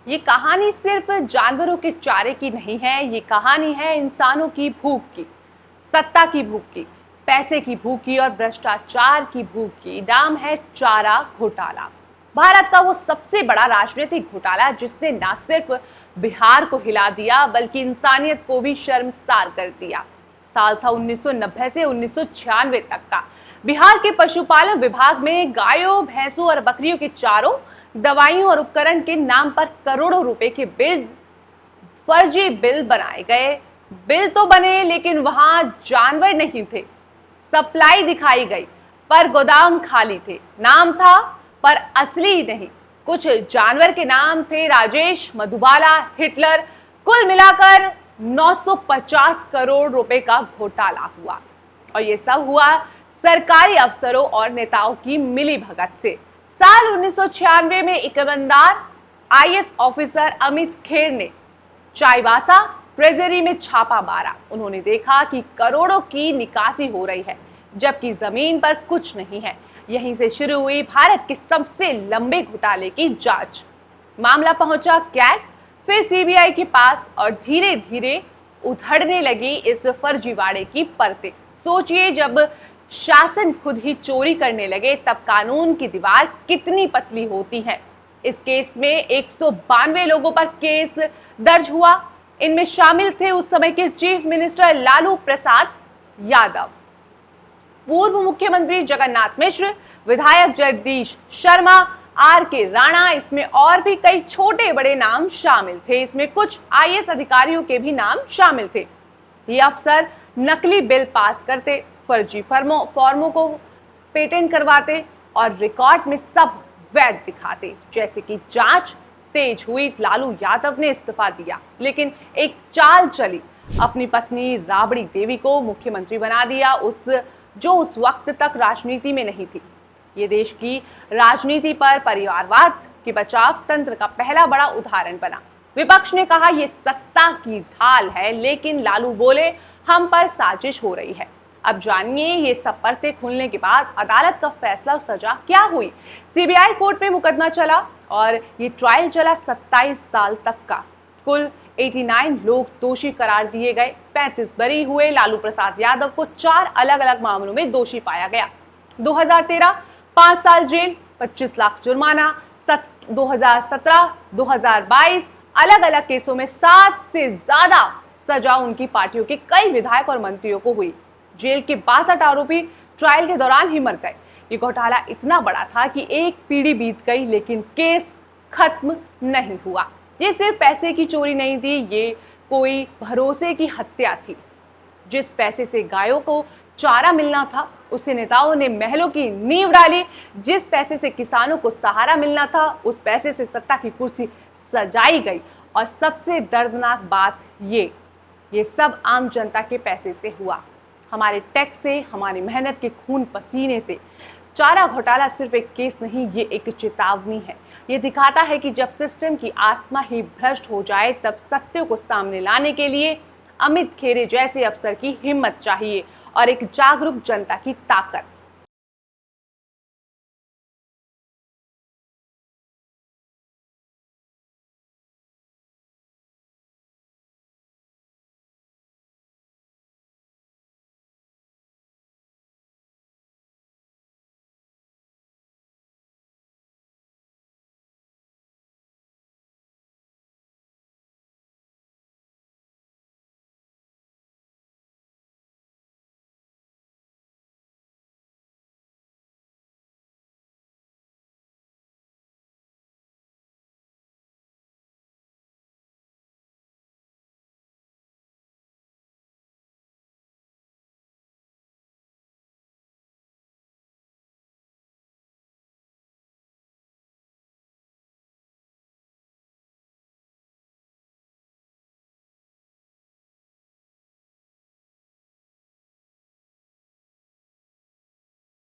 ये कहानी सिर्फ जानवरों के चारे की नहीं है, ये कहानी है इंसानों की भूख की, सत्ता की भूख की, पैसे की भूख की और भ्रष्टाचार की भूख की। नाम है चारा घोटाला। भारत का वो सबसे बड़ा राजनीतिक घोटाला जिसने न सिर्फ बिहार को हिला दिया बल्कि इंसानियत को भी शर्मसार कर दिया। साल था 1990 से 1996 तक का। बिहार के पशुपालन विभाग में गायों, भैंसों और बकरियों के चारों, दवाइयों और उपकरण के नाम पर करोड़ों रुपए के फर्जी बिल बनाए गए। बिल तो बने लेकिन वहां जानवर नहीं थे। सप्लाई दिखाई गई पर गोदाम खाली थे। नाम था पर असली नहीं। कुछ जानवर के नाम थे राजेश, मधुबाला, हिटलर। कुल मिलाकर 950 करोड़ रुपए का घोटाला हुआ और ये सब हुआ सरकारी अफसरों और नेताओं की मिली भगत से। साल 1996 में एक ईमानदार आईएएस ऑफिसर अमित खेर ने चाईबासा ट्रेजरी में छापा मारा। उन्होंने देखा कि करोड़ों की निकासी हो रही है जबकि जमीन पर कुछ नहीं है। यहीं से शुरू हुई भारत के सबसे लंबे घोटाले की जांच। मामला पहुंचा कैग, फिर सीबीआई के पास और धीरे धीरे उधड़ने लगी इस फर्जीवाड़े की परतें। सोचिए, जब शासन खुद ही चोरी करने लगे तब कानून की दीवार कितनी पतली होती है। इस केस में 192 लोगों पर केस दर्ज हुआ। इनमें शामिल थे उस समय के चीफ मिनिस्टर लालू प्रसाद यादव, पूर्व मुख्यमंत्री जगन्नाथ मिश्र, विधायक जगदीश शर्मा, आर के राणा। इसमें और भी कई छोटे बड़े नाम शामिल थे। इसमें कुछ आईएएस अधिकारियों के भी नाम शामिल थे। ये अफसर नकली बिल पास करते, फर्जी फॉर्मों को पेटेंट करवाते और रिकॉर्ड में सब वैध दिखाते। जैसे कि जांच तेज हुई, लालू यादव ने इस्तीफा दिया, लेकिन एक चाल चली। अपनी पत्नी राबड़ी देवी को मुख्यमंत्री बना दिया, जो उस वक्त तक राजनीति में नहीं थी। ये देश की राजनीति पर परिवारवाद के बचाव तंत्र का पहला बड़ा उदाहरण बना। विपक्ष ने कहा यह सत्ता की ढाल है, लेकिन लालू बोले हम पर साजिश हो रही है। अब जानिए ये सब परतें खुलने के बाद अदालत का फैसला और सजा क्या हुई। सीबीआई कोर्ट में मुकदमा चला और ये ट्रायल चला 27 साल तक का। कुल 89 लोग दोषी करार दिए गए, 35 बरी हुए। लालू प्रसाद यादव को 4 अलग अलग मामलों में दोषी पाया गया। 2013 5 साल जेल, 25 लाख जुर्माना। 2017 2022 अलग अलग केसों में 7 से ज्यादा सजा उनकी पार्टियों के कई विधायक और मंत्रियों को हुई। जेल के 62 आरोपी ट्रायल के दौरान ही मर गए। ये घोटाला इतना बड़ा था कि एक पीढ़ी बीत गई लेकिन केस खत्म नहीं हुआ। ये सिर्फ पैसे की चोरी नहीं थी, ये कोई भरोसे की हत्या थी। जिस पैसे से गायों को चारा मिलना था उससे नेताओं ने महलों की नींव डाली। जिस पैसे से किसानों को सहारा मिलना था उस पैसे से सत्ता की कुर्सी सजाई गई। और सबसे दर्दनाक बात ये सब आम जनता के पैसे से हुआ, हमारे टैक्स से, हमारी मेहनत के खून पसीने से। चारा घोटाला सिर्फ एक केस नहीं, ये एक चेतावनी है। ये दिखाता है कि जब सिस्टम की आत्मा ही भ्रष्ट हो जाए तब सत्य को सामने लाने के लिए अमित खेरे जैसे अफसर की हिम्मत चाहिए और एक जागरूक जनता की ताकत।